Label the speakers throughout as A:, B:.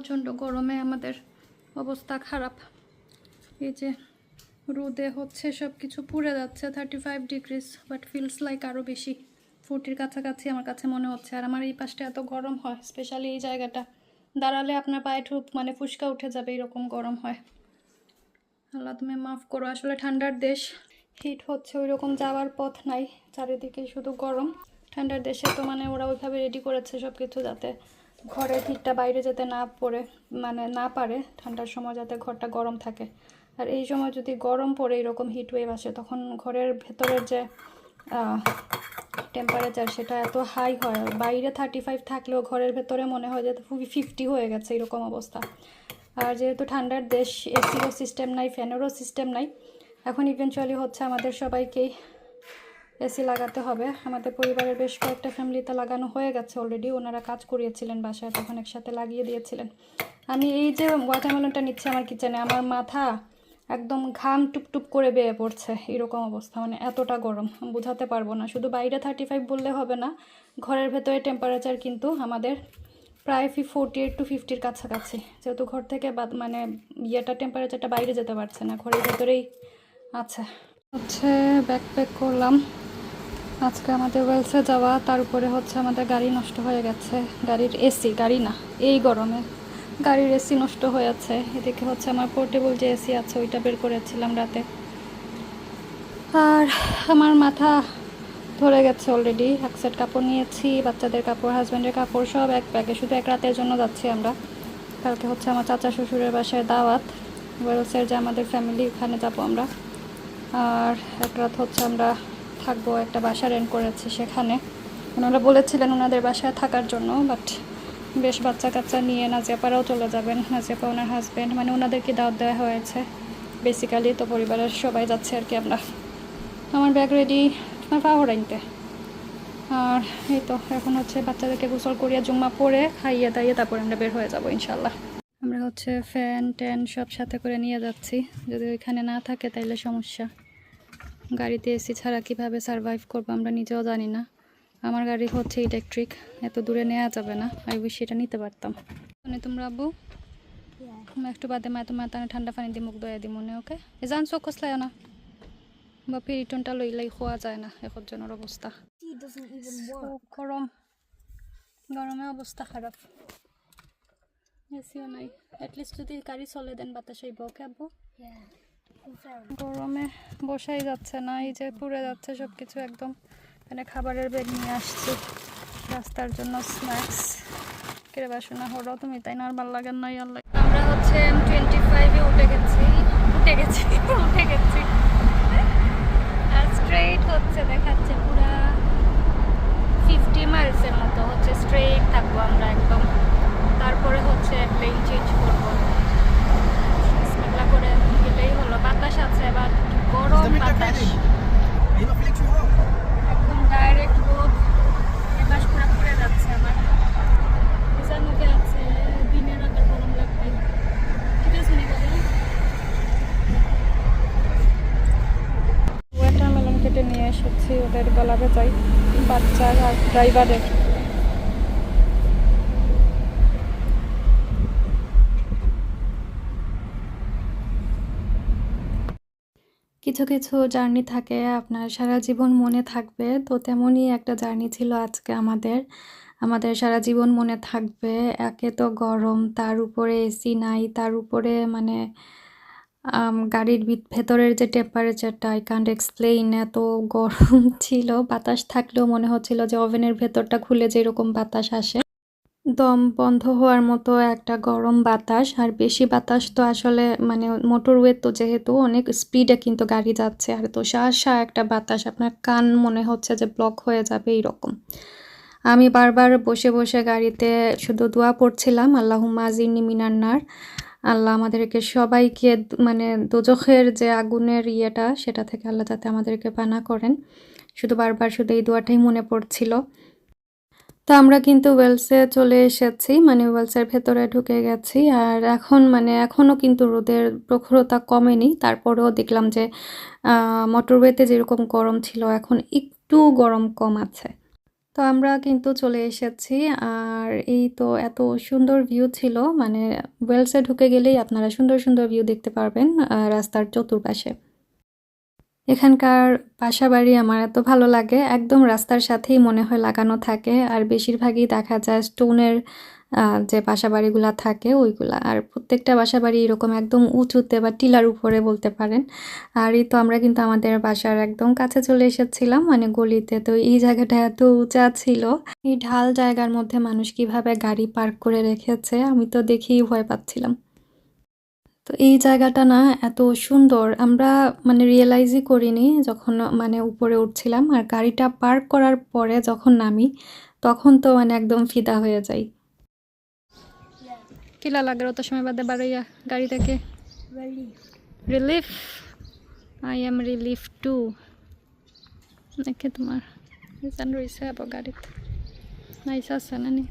A: প্রচণ্ড গরমে আমাদের অবস্থা খারাপ। এই যে রোদে হচ্ছে সব কিছু পুড়ে যাচ্ছে 35 ডিগ্রিজ, বাট ফিলস লাইক আরও বেশি 40-র কাছাকাছি আমার কাছে মনে হচ্ছে। আর আমার এই পাশটা এত গরম হয়, স্পেশালি এই জায়গাটা দাঁড়ালে আপনার পায়ে মানে ফুসকা উঠে যাবে, এরকম গরম হয়। আল্লাহ তুমি মাফ করো। আসলে ঠান্ডার দেশ, হিট হচ্ছে ওই রকম যাওয়ার পথ নাই, চারিদিকে শুধু গরম। ঠান্ডার দেশে তো মানে ওরা ওইভাবে রেডি করেছে সব কিছু যাতে ঘরের হিটটা বাইরে যেতে না পারে, ঠান্ডার সময় যাতে ঘরটা গরম থাকে। আর এই সময় যদি গরম পড়ে এরকম হিট ওয়েভ আসে, তখন ঘরের ভেতরের যে টেম্পারেচার সেটা এত হাই হয়, বাইরে 35 থাকলেও ঘরের ভেতরে মনে হয় যে 50 হয়ে গেছে, এরকম অবস্থা। আর যেহেতু ঠান্ডার দেশ, এসিরও সিস্টেম নাই, ফ্যানেরও সিস্টেম নাই। এখন ইভেনচুয়ালি হচ্ছে আমাদের সবাইকেই এসি লাগাতে হবে। আমাদের পরিবারের বেশ কয়েকটা ফ্যামিলিতে লাগানো হয়ে গেছে অলরেডি, ওনারা কাজ করিয়েছিলেন বাসায়, তখন একসাথে লাগিয়ে দিয়েছিলেন। আমি এই যে ওয়াটারমেলনটা নিচ্ছি আমার কিচেনে, আমার মাথা একদম ঘাম টুপটুপ করে বেয়ে পড়ছে, এরকম অবস্থা, মানে এতটা গরম বোঝাতে পারবো না। শুধু বাইরে 35 বললে হবে না, ঘরের ভেতরে টেম্পারেচার কিন্তু আমাদের প্রায় 48 to 50-র কাছাকাছি, যেহেতু ঘর থেকে মানে টেম্পারেচারটা বাইরে যেতে পারছে না, ঘরের ভেতরেই আছে। হচ্ছে ব্যাকপ্যাক করলাম, আজকে আমাদের ওয়েলসে যাওয়া, তার উপরে হচ্ছে আমাদের গাড়ি নষ্ট হয়ে গেছে, গাড়ির এসি, গাড়ি না, এই গরমে গাড়ির এসি নষ্ট হয়ে আছে। এদিকে হচ্ছে আমার পোর্টেবল যে এসি আছে ওইটা বের করেছিলাম রাতে, আর আমার মাথা ধরে গেছে অলরেডি। এক সেট কাপড় নিয়েছি, বাচ্চাদের কাপড়, হাজব্যান্ডের কাপড়, সব এক ব্যাগে, শুধু এক রাতের জন্য যাচ্ছি আমরা। কালকে হচ্ছে আমার চাচা শ্বশুরের বাসায় দাওয়াত, ওয়েলসের যে আমাদের ফ্যামিলি, ওখানে যাবো আমরা। আর এক রাত হচ্ছে আমরা থাকবো, একটা বাসা রেন্ট করেছি সেখানে। ওনারা বলেছিলেন ওনাদের বাসায় থাকার জন্য, বাট বেশ বাচ্চা কাচ্চা নিয়ে নাজিয়াপাড়াও চলে যাবেন, নাজিয়াপা ওনার হাজব্যান্ড, মানে ওনাদেরকে দাওয়াত দেওয়া হয়েছে বেসিক্যালি, তো পরিবারের সবাই যাচ্ছে আর কি আমরা। আমার ব্যাগ রেডি, তোমার পাওয়ার আনতে। আর এই তো এখন হচ্ছে বাচ্চাদেরকে গোসল করিয়ে জুম্মা পরে খাইয়ে দাইয়ে তারপরে আমরা বের হয়ে যাবো ইনশাল্লাহ। আমরা হচ্ছে ফ্যান ট্যান সব সাথে করে নিয়ে যাচ্ছি, যদি ওইখানে না থাকে তাইলে সমস্যা। গাড়িতে এসি ছাড়া কীভাবে সারভাইভ করবো আমরা নিজেও জানি না। আমার গাড়ি হচ্ছে ইলেকট্রিক, এত দূরে নেওয়া যাবে না, আই উইশ সেটা নিতে পারতাম। মানে তোমরা আব্বু একটু বাদে তোমার তানে ঠান্ডা পানি দিয়ে মুখ দয়া দি মনে, ওকে জান চোখ কসলায় না বা পিরিটনটা লইলাই খোয়া যায় না, এখন জনের অবস্থা গরম, গরমে অবস্থা খারাপ। এসিও নাই, অ্যাটলিস্ট যদি গাড়ি চলে দেন বাতাস আইব, ওকে আব্বু। গরমে বসাই যাচ্ছে না, এই যে পুড়ে যাচ্ছে সব কিছু একদম। মানে খাবারের ব্যাগ নিয়ে আসছি রাস্তার জন্য, স্ন্যাক্স কেড়ে বাসনা হলো তুমি, তাই না? আর ভালো লাগার নাই আল্লাহ। আমরা হচ্ছে M25-এ উঠে গেছি আর স্ট্রেইট হচ্ছে দেখাচ্ছে পুরা 50 মাইলসের মতো হচ্ছে স্ট্রেইট থাকবো আমরা একদম। তারপরে হচ্ছে লেন চেঞ্জ করবো, বিসমিল্লাহ করে গেলেই হলো। বাতাস আছে, এবার গরম বাতাস, একদম ডাইরেক্ট রোদ, এবার পুরো পুড়ে যাচ্ছে আমার। ভিজার মুখে আছে, দিনের আবার গরম লাগবে, ঠিক আছে নি বাবা। ওয়াটারমেলন কেটে নিয়ে এসেছি ওদের গলা ভেজাই, বাচ্চা আর ড্রাইভারের। কিছু কিছু জার্নি থাকে আপনার সারা জীবন মনে থাকবে, তো তেমনই একটা জার্নি ছিল আজকে আমাদের সারা জীবন মনে থাকবে। একে তো গরম, তার উপরে এসি নাই, তার উপরে মানে গাড়ির ভেতরের যে টেম্পারেচারটা আই কান্ট এক্সপ্লেইন, এত গরম ছিল। বাতাস থাকলেও মনে হচ্ছিল যে ওভেনের ভেতরটা খুলে যেরকম বাতাস আসে, দম বন্ধ হওয়ার মতো একটা গরম বাতাস। আর বেশি বাতাস তো আসলে মানে মোটরওয়ে তো যেহেতু অনেক স্পিডে কিন্তু গাড়ি যাচ্ছে, আর তো শাঁ একটা বাতাস, আপনার কান মনে হচ্ছে যে ব্লক হয়ে যাবে এইরকম। আমি বারবার বসে বসে গাড়িতে শুধু দোয়া পড়ছিলাম, আল্লাহুম্মা আজিরনি মিনান নার, আল্লাহ আমাদেরকে সবাইকে মানে দোজখের যে আগুনের ইয়েটা সেটা থেকে আল্লাহ যাতে আমাদেরকে পানা করেন, শুধু বারবার শুধু এই দোয়াটাই মনে পড়ছিল। তো আমরা কিন্তু ওয়েলসে চলে এসেছি, মানে ওয়েলসের ভেতরে ঢুকে গেছি। আর এখন মানে এখনও কিন্তু রোদের প্রখরতা কমেনি, তারপরেও দেখলাম যে মোটরওয়েতে যেরকম গরম ছিল এখন একটু গরম কম আছে। তো আমরা কিন্তু চলে এসেছি। আর এই তো এত সুন্দর ভিউ ছিল, মানে ওয়েলসে ঢুকে গেলেই আপনারা সুন্দর সুন্দর ভিউ দেখতে পারবেন রাস্তার চতুর্পাশে। এখানকার বাসাবাড়ি আমার এত ভালো লাগে, একদম রাস্তার সাথেই মনে হয় লাগানো থাকে। আর বেশিরভাগই দেখা যায় স্টোনের যে বাসাবাড়িগুলা থাকে ওইগুলা। আর প্রত্যেকটা বাসাবাড়ি এরকম একদম উঁচুতে বা টিলার উপরে বলতে পারেন। আর এই তো আমরা কিন্তু আমাদের বাসার একদম কাছে চলে এসেছিলাম, মানে গলিতে। তো এই জায়গাটা এত উঁচা ছিল, এই ঢাল জায়গার মধ্যে মানুষ কিভাবে গাড়ি পার্ক করে রেখেছে আমি তো দেখেই ভয় পাচ্ছিলাম। তো এই জায়গাটা না এত সুন্দর, আমরা মানে রিয়েলাইজই করিনি যখন মানে উপরে উঠছিলাম। আর গাড়িটা পার্ক করার পরে যখন নামি তখন তো মানে একদম ফিদা হয়ে যাই। কিলা লাগে অত সময় বাদে বাড়াইয়া গাড়ি থেকে? Relief, I am relief two. দেখে তোমার জান রয়েছে আবার গাড়িতে নাইস আছে না নি?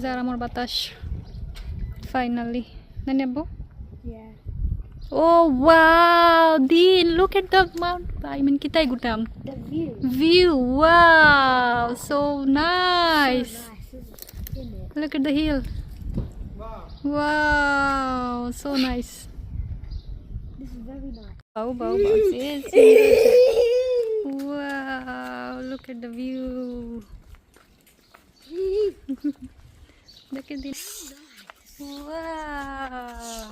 A: যার আমার বাতাস ফাইনালি না নেব। Oh wow, Dean, look at the mountain. I mean, kita gutam.
B: The view.
A: View, wow, so nice.
B: So nice, isn't it?
A: Look at the hill. Wow, so nice.
B: This is very nice.
A: Wow, wow, wow. Wow, look at the view. Look at this. Wow.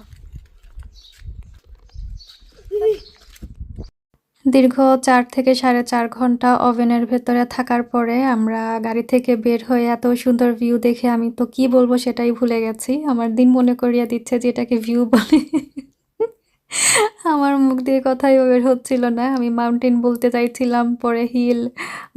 A: দীর্ঘ 4 থেকে 4.5 ঘন্টা ওভেনের ভেতরে থাকার পরে আমরা গাড়ি থেকে বের হয়ে এত সুন্দর ভিউ দেখে আমি তো কি বলবো সেটাই ভুলে গেছি। আমার দিন মনে করিয়ে দিচ্ছে যে এটাকে ভিউ বলে। আমার মুখ দিয়ে কথাই বের হচ্ছিল না, আমি মাউন্টেন বলতে চাইছিলাম, পরে হিল,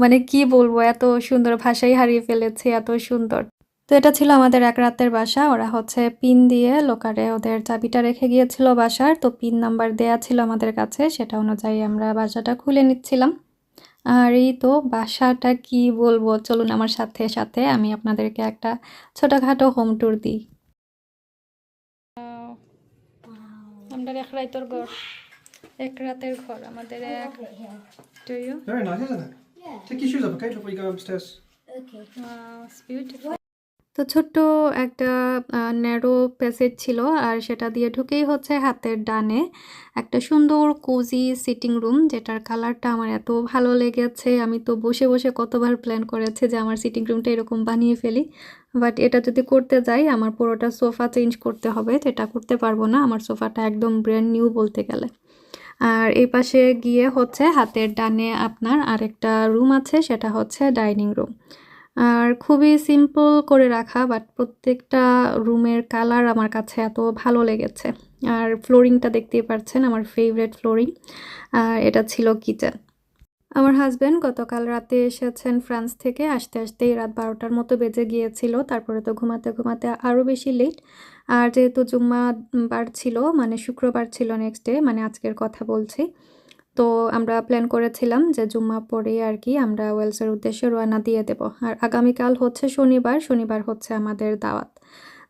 A: মানে কি বলবো, এত সুন্দর, ভাষাই হারিয়ে ফেলেছি, এত সুন্দর। তো এটা ছিল আমাদের এক রাতের বাসা। ওরা হচ্ছে পিন দিয়ে লোকারে ওদের চাবিটা রেখে গিয়েছিল বাসার, তো পিন নাম্বার দেয়া ছিল আমাদের কাছে, সেটা অনুযায়ী আমরা বাসাটা খুলে নিচ্ছিলাম। আর এই তো বাসাটা কি বলবো, চলুন আমার সাথে সাথে আমি আপনাদেরকে একটা ছোটখাটো হোম ট্যুর দিই। আমরা এক রাতের ঘর, এক রাতের ঘর আমাদের এক। Do you?
C: Very nice, isn't it?
B: Yeah.
C: Take your shoes off, okay, before you go upstairs.
B: Okay.
A: Wow, it's beautiful. তো ছোট্ট একটা ন্যারো প্যাসেজ ছিল, আর সেটা দিয়ে ঢুকেই হচ্ছে হাতের ডানে একটা সুন্দর কোজি সিটিং রুম, যেটার কালারটা আমার এত ভালো লেগেছে। আমি তো বসে বসে কতবার প্ল্যান করেছি যে আমার সিটিং রুমটা এরকম বানিয়ে ফেলি, বাট এটা যদি করতে যাই আমার পুরোটা সোফা চেঞ্জ করতে হবে, যেটা করতে পারবো না। আমার সোফাটা একদম ব্র্যান্ড নিউ বলতে গেলে। আর এই পাশে গিয়ে হচ্ছে হাতের ডানে আপনার আরেকটা রুম আছে, সেটা হচ্ছে ডাইনিং রুম। আর খুবই সিম্পল করে রাখা, বাট প্রত্যেকটা রুমের কালার আমার কাছে এত ভালো লেগেছে। আর ফ্লোরিংটা দেখতেই পাচ্ছেন, আমার ফেভারিট ফ্লোরিং। আর এটা ছিল কিচেন। আমার হাজব্যান্ড গতকাল রাতে এসেছেন ফ্রান্স থেকে, আসতে আসতেই রাত 12টার মতো বেজে গিয়েছিল। তারপরে তো ঘুমাতে ঘুমাতে আরও বেশি লেট। আর যেহেতু জুম্মা বার ছিল, মানে শুক্রবার ছিল নেক্সট ডে, মানে আজকের কথা বলছি, তো আমরা প্ল্যান করেছিলাম যে জুম্মা পরে আর কি আমরা ওয়েলসের উদ্দেশ্যে রওনা দিয়ে দেব। আর আগামীকাল হচ্ছে শনিবার, শনিবার হচ্ছে আমাদের দাওয়াত।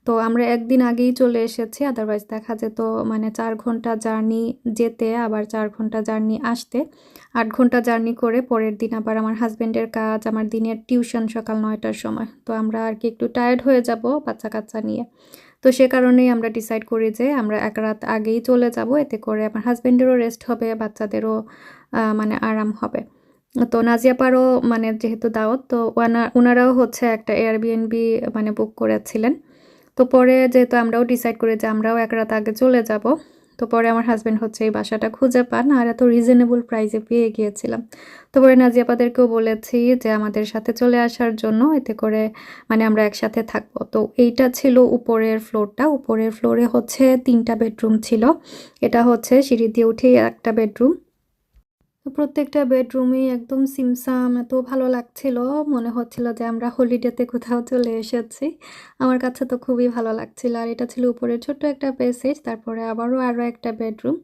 A: তো আমরা একদিন আগেই চলে এসেছি, আদারওয়াইজ দেখা যেত মানে 4 ঘন্টা জার্নি যেতে, আবার 4 ঘন্টা জার্নি আসতে, 8 ঘন্টা জার্নি করে পরের দিন আবার আমার হাজব্যান্ডের কাজ, আমার দিনের টিউশন সকাল 9টার সময়। তো আমরা আর কি একটু টায়ার্ড হয়ে যাব বাচ্চা কাচ্চা নিয়ে। তো সে কারণেই আমরা ডিসাইড করি যে আমরা এক রাত আগেই চলে যাব, এতে করে আমার হাজব্যান্ডেরও রেস্ট হবে, বাচ্চাদেরও মানে আরাম হবে। তো নাজিয়া পারও মানে যেহেতু দাওয়াত, তো ওনারাও হচ্ছে একটা এয়ারবিএনবি মানে বুক করেছিলেন। তো পরে যেহেতু আমরাও ডিসাইড করি যে আমরাও এক রাত আগে চলে যাব, তো পরে আমার হাজব্যান্ড হচ্ছে এই বাসাটা খুঁজে পান, আর এত রিজনেবল প্রাইসে পেয়ে গিয়েছিলাম। তো পরে নাজিয়াপাদেরকেও বলেছি যে আমাদের সাথে চলে আসার জন্য, এতে করে মানে আমরা একসাথে থাকবো। তো এইটা ছিল উপরের ফ্লোরটা, উপরের ফ্লোরে হচ্ছে 3টা বেডরুম ছিল। এটা হচ্ছে সিঁড়ি দিয়ে উঠেই একটা বেডরুম। তো প্রত্যেকটা বেডরুমেই একদম সিমসাম, এত ভালো লাগছিল, মনে হচ্ছিল যে আমরা হলিডেতে কোথাও চলে এসেছি। আমার কাছে তো খুবই ভালো লাগছিল। আর এটা ছিল উপরে ছোট্ট একটা প্যাসেজ, তারপরে আবারও আরও একটা বেডরুম।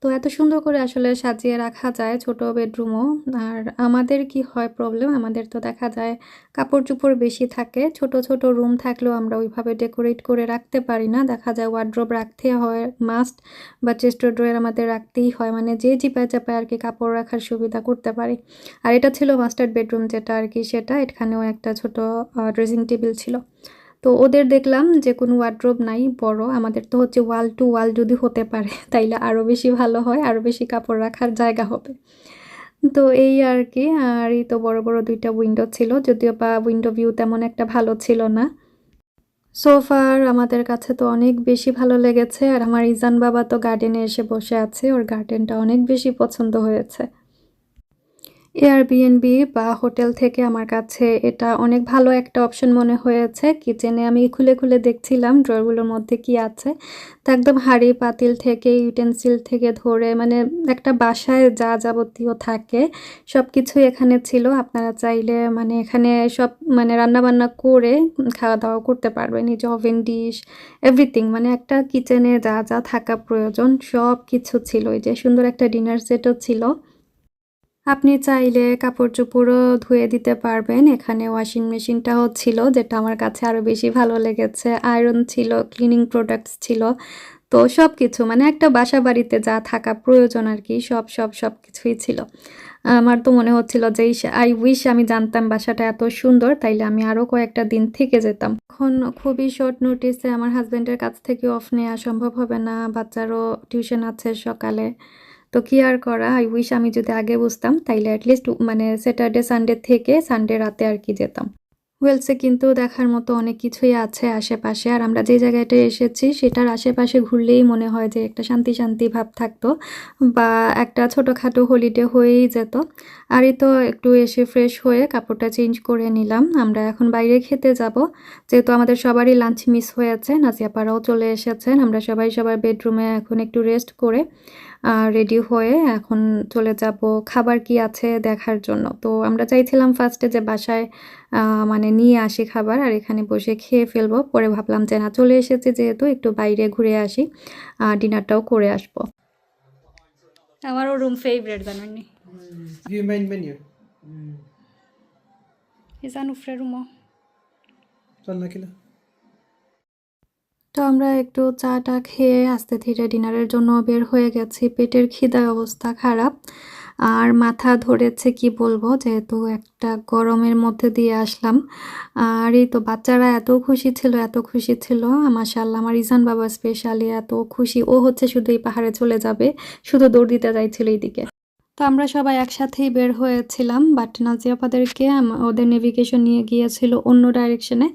A: তো তো এত সুন্দর করে আসলে সাজিয়ে রাখা যায় ছোট বেডরুমও। আর আমাদের কি হয় প্রবলেম, আমাদের তো দেখা যায় কাপড়-চোপড় বেশি থাকে। ছোট, ছোট রুম থাকলেও আমরা ওইভাবে ডেকোরেট করে রাখতে পারি না। দেখা যায় ওয়ারড্রোব রাখতে হয় মাস্ট, বা চেস্ট ড্রয়ার আমাদের রাখতেই হয়। মানে যে চিপায় চাপায় আরকি কাপড় রাখার সুবিধা করতে পারি। আর এটা ছিল মাস্টার বেডরুম যেটা আরকি সেটা। এখানেও একটা ছোট ড্রেসিং টেবিল ছিল। তো ওদের দেখলাম যে কোনো ওয়ারড্রোব নাই বড়। আমাদের তো হচ্ছে ওয়াল টু ওয়াল যদি হতে পারে তাইলে আরও বেশি ভালো হয়, আরও বেশি কাপড় রাখার জায়গা হবে। তো এই আর কি। আর এই তো বড় বড় 2টা উইন্ডো ছিল, যদিও বা উইন্ডো ভিউ তেমন একটা ভালো ছিল না। সোফার আমাদের কাছে তো অনেক বেশি ভালো লেগেছে। আর আমার ইজান বাবা তো গার্ডেনে এসে বসে আছে, ওর গার্ডেনটা অনেক বেশি পছন্দ হয়েছে। এয়ারবিএনবি বা হোটেল থেকে আমার কাছে এটা অনেক ভালো একটা অপশন মনে হয়েছে। কিচেনে আমি খুলে খুলে দেখছিলাম ড্রয়ারগুলোর মধ্যে কি আছে। তো একদম হাঁড়ি পাতিল থেকে ইউটেনসিল থেকে ধরে মানে একটা বাসায় যা যাবতীয় থাকে সব কিছুই এখানে ছিল। আপনারা চাইলে মানে এখানে সব মানে রান্নাবান্না করে খাওয়া দাওয়া করতে পারবেন। এই যে ওভেন ডিশ এভরিথিং, মানে একটা কিচেনে যা যা থাকা প্রয়োজন সব কিছু ছিল। এই যে সুন্দর একটা ডিনার সেটও ছিল। আপনি চাইলে কাপড়-চোপড়ও ধুয়ে দিতে পারবেন। এখানে ওয়াশিং মেশিনটাও ছিল, যেটা আমার কাছে আরও বেশি ভালো লেগেছে। আয়রন ছিল, ক্লিনিং প্রোডাক্টস ছিল। তো সবকিছু মানে একটা বাসাবাড়িতে যা থাকা প্রয়োজন আরকি সবকিছুই ছিল। আমার তো মনে হচ্ছিল যে আই উইশ আমি জানতাম বাসাটা এত সুন্দর, তাইলে আমি আরও কয়েকটা দিন থেকে যেতাম। এখন খুবই শর্ট নোটিসে আমার হাসব্যান্ডের কাছ থেকে অফ নেওয়া সম্ভব হবে না। বাচ্চারও টিউশন আছে সকালে। তো কি আর করা, আই উইশ আমি যদি আগে বুঝতাম তাইলে এটলিস্ট মানে স্যাটারডে সানডে থেকে সানডে রাতে আর কি যেতাম। ওয়েলসে কিন্তু দেখার মতো অনেক কিছুই আছে আশেপাশে। আর আমরা যে জায়গাটায় এসেছি সেটার আশেপাশে ঘুরলেই মনে হয় যে একটা শান্তি শান্তি ভাব থাকতো, বা একটা ছোটোখাটো হলিডে হয়েই যেত। আর এই তো একটু এসে ফ্রেশ হয়ে কাপড়টা চেঞ্জ করে নিলাম। আমরা এখন বাইরে খেতে যাব, যেহেতু আমাদের সবারই লাঞ্চ মিস হয়েছে। নাজিয়াপাড়াও চলে এসেছেন। আমরা সবাই সবার বেডরুমে এখন একটু রেস্ট করে রেডি হয়ে এখন চলে যাব খাবার কি আছে দেখার জন্য। তো আমরা চাইছিলাম ফার্স্টে যে বাসায় মানে নিয়ে আসি খাবার আর এখানে বসে খেয়ে ফেলবো। পরে ভাবলাম যে না, চলে এসেছি যেহেতু একটু বাইরে ঘুরে আসি, ডিনারটাও করে আসবো। আমারও রুম ফেভারিট জানেননি,
C: View main menu.
A: ইজান উফরে রুমও।
C: চলনা কিলা।
A: তো আমরা একটু চা-টা খেয়ে আস্তে ধীরে ডিনারের জন্য বের হয়ে গেছি। পেটের খিদায় অবস্থা খারাপ। আর মাথা ধরেছে কি বলবো, যেহেতু একটা গরমের মধ্যে দিয়ে আসলাম। আর এই তো বাচ্চারা এত খুশি ছিল, এত খুশি ছিল। মাশাআল্লাহ আমার ইজান বাবা স্পেশালি এত খুশি। ও হচ্ছে শুধু এই পাহাড়ে চলে যাবে, শুধু দৌড় দিতে যাচ্ছিল এইদিকে। তো আমরা সবাই একসাথেই বের হয়েছিলাম, বাট নাজিয়াপাদেরকে ওদের নেভিগেশন নিয়ে গিয়েছিল অন্য ডাইরেকশনে,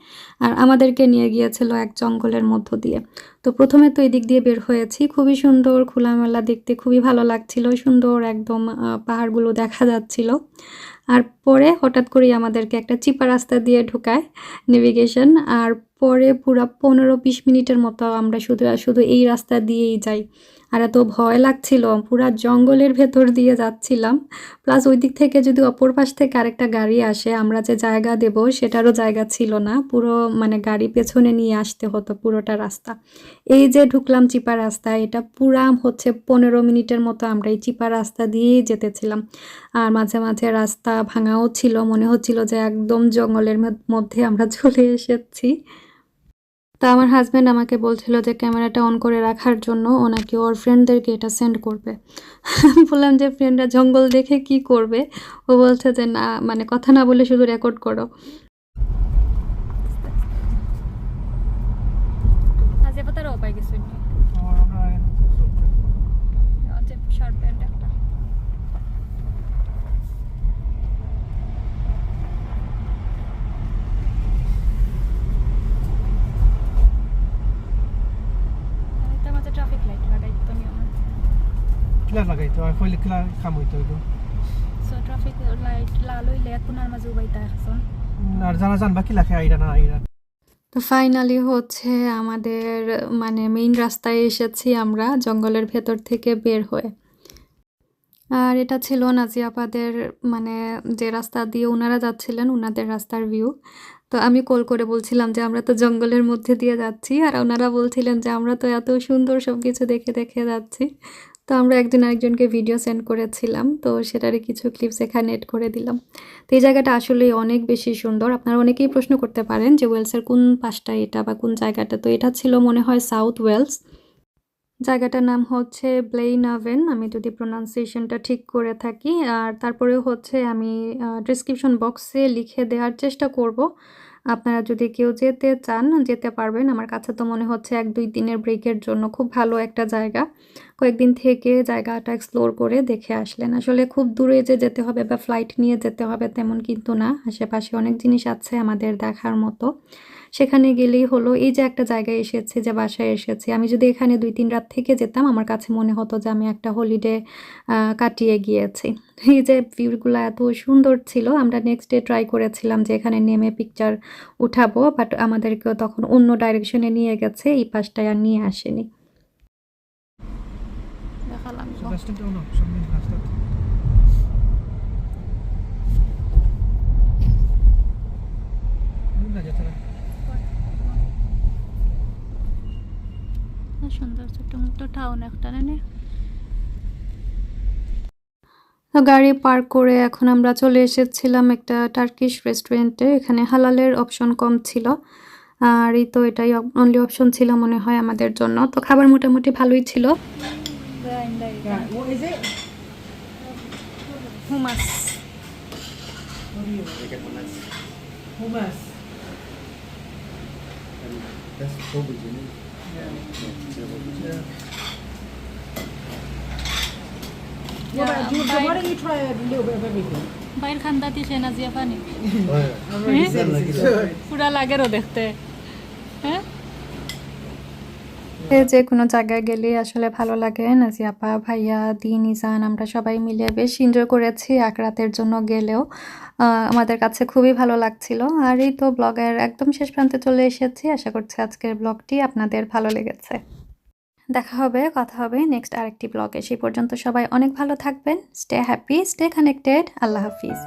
A: আর আমাদেরকে নিয়ে গিয়েছিল এক জঙ্গলের মধ্য দিয়ে। তো প্রথমে তো এই দিক দিয়ে বের হয়েছি, খুবই সুন্দর খোলামেলা দেখতে, খুবই ভালো লাগছিল, সুন্দর একদম পাহাড়গুলো দেখা যাচ্ছিল। আর পরে হঠাৎ করেই আমাদেরকে একটা চিপা রাস্তা দিয়ে ঢুকায় নেভিগেশন। আর পরে পুরা 15-20 মিনিটের মতো আমরা শুধু এই রাস্তা দিয়েই যাই। আর এত ভয় লাগছিল, পুরা জঙ্গলের ভেতর দিয়ে যাচ্ছিলাম। প্লাস ওই দিক থেকে যদি অপর পাশ থেকে আরেকটা গাড়ি আসে, আমরা যে জায়গা দেব সেটারও জায়গা ছিল না। পুরো মানে গাড়ি পেছনে নিয়ে আসতে হতো পুরোটা রাস্তা। এই যে ঢুকলাম চিপা রাস্তা, এটা পুরা হচ্ছে 15 মিনিটের মতো আমরা এই চিপা রাস্তা দিয়েই যেতেছিলাম। আর মাঝে মাঝে রাস্তা ভাঙাও ছিল, মনে হচ্ছিল যে একদম জঙ্গলের মধ্যে আমরা চলে এসেছি। তা আমার হাজব্যান্ড আমাকে বলছিল যে ক্যামেরাটা অন করে রাখার জন্য, ও নাকি ওর ফ্রেন্ডদেরকে এটা সেন্ড করবে। বললাম যে ফ্রেন্ডরা জঙ্গল দেখে কি করবে। ও বলছে যে না, মানে কথা না বলে শুধু রেকর্ড করো। ট্রাফিক লাইট লাগাই তো নিয়ম।
C: কিলা লাগাইতো আর কইলে কিলা কাম হইতো হইতো।
A: সো ট্রাফিক লাইট লাল হইলে কোনার মাঝে উবাইতা এখন।
C: আর জানবা কিলা খেয়ে আইরা না আইরা।
A: তো ফাইনালি হচ্ছে আমাদের মানে মেইন রাস্তায় এসেছি আমরা, জঙ্গলের ভেতর থেকে বের হয়ে। আর এটা ছিল নাজিয়াপাদের মানে যে রাস্তা দিয়ে ওনারা যাচ্ছিলেন, ওনাদের রাস্তার ভিউ। তো আমি কল করে বলছিলাম যে আমরা তো জঙ্গলের মধ্যে দিয়ে যাচ্ছি, আর ওনারা বলছিলেন যে আমরা তো এত সুন্দর সব কিছু দেখে দেখে যাচ্ছি। তো আমরা একজন আরেকজনকে ভিডিও সেন্ড করেছিলাম, তো সেটারই কিছু ক্লিপস এখানে এড করে দিলাম। তো এই জায়গাটা আসলে অনেক বেশি সুন্দর। আপনারা অনেকেই প্রশ্ন করতে পারেন যে ওয়েলসের কোন পাশটা এটা বা কোন জায়গাটা। তো এটা ছিল মনে হয় সাউথ ওয়েলস। জায়গাটার নাম হচ্ছে ব্লেইনাভেন, আমি যদি প্রোনাউন্সিয়েশনটা ঠিক করে থাকি। আর তারপরে হচ্ছে আমি ডেসক্রিপশন বক্সে লিখে দেওয়ার চেষ্টা করব। আপনারা যদি কেউ যেতে চান যেতে পারবেন। আমার কাছে তো মনে হচ্ছে 1-2 দিনের ব্রেকের জন্য খুব ভালো একটা জায়গা। কয়েকদিন থেকে জায়গাটা এক্সপ্লোর করে দেখে আসলেন। আসলে খুব দূরে যে যেতে হবে বা ফ্লাইট নিয়ে যেতে হবে তেমন কিন্তু না। আশেপাশে অনেক জিনিস আছে আমাদের দেখার মতো। সেখানে গেলেই হলো। এই যে একটা জায়গায় এসেছি, যে বাসায় এসেছি, আমি যদি এখানে 2-3 রাত থেকে যেতাম আমার কাছে মনে হতো যে আমি একটা হলিডে কাটিয়ে গিয়েছি। এই যে ভিউগুলো এত সুন্দর ছিল, আমরা নেক্সট ডে ট্রাই করেছিলাম যে এখানে নেমে পিকচার উঠাবো, বাট আমাদেরকেও তখন অন্য ডাইরেকশনে নিয়ে গেছে, এই পাশটায় আর নিয়ে আসেনি। দেখালাম
C: So das stimmt auch noch. Schon in der Stadt. না যেতে না।
A: সুন্দর ছোট্ট মোটো টাউন একটা নেই। তো গাড়ি পার্ক করে এখন আমরা চলে এসেছিলাম একটা টার্কিশ রেস্টুরেন্টে। এখানে হালালের অপশন কম ছিল, আর এই তো এটাই অনলি অপশন ছিল মনে হয় আমাদের জন্য। তো খাবার মোটামুটি ভালোই ছিল।
C: Yeah, what is it?
A: Hummus.
C: Hummus.
D: That's probably Jimmy.
C: Yeah.
A: Yeah,
C: Why don't you try a little bit of everything?
A: বাইর খান্দাতি সে নাজিয়া পানি
D: Oh, yeah.
C: I'm already
D: Is that
C: saying
D: like
C: it's
D: it?
C: good.
A: পুরা লাগেরও দেখতে। হ্যাঁ, যে কোনো জায়গায় গেলে আসলে ভালো লাগে। নাজিয়া আপা, ভাইয়া, দিন, ইজান আমরা সবাই মিলে বেশ এনজয় করেছি এক রাতের জন্য গেলেও। আমাদের কাছে খুবই ভালো লাগছিল। আর এই তো ব্লগের একদম শেষ প্রান্তে চলে এসেছি। আশা করছি আজকের ব্লগটি আপনাদের ভালো লেগেছে। দেখা হবে, কথা হবে নেক্সট আরেকটি ব্লগে। সেই পর্যন্ত সবাই অনেক ভালো থাকবেন। Stay happy, stay connected. আল্লাহ হাফিজ।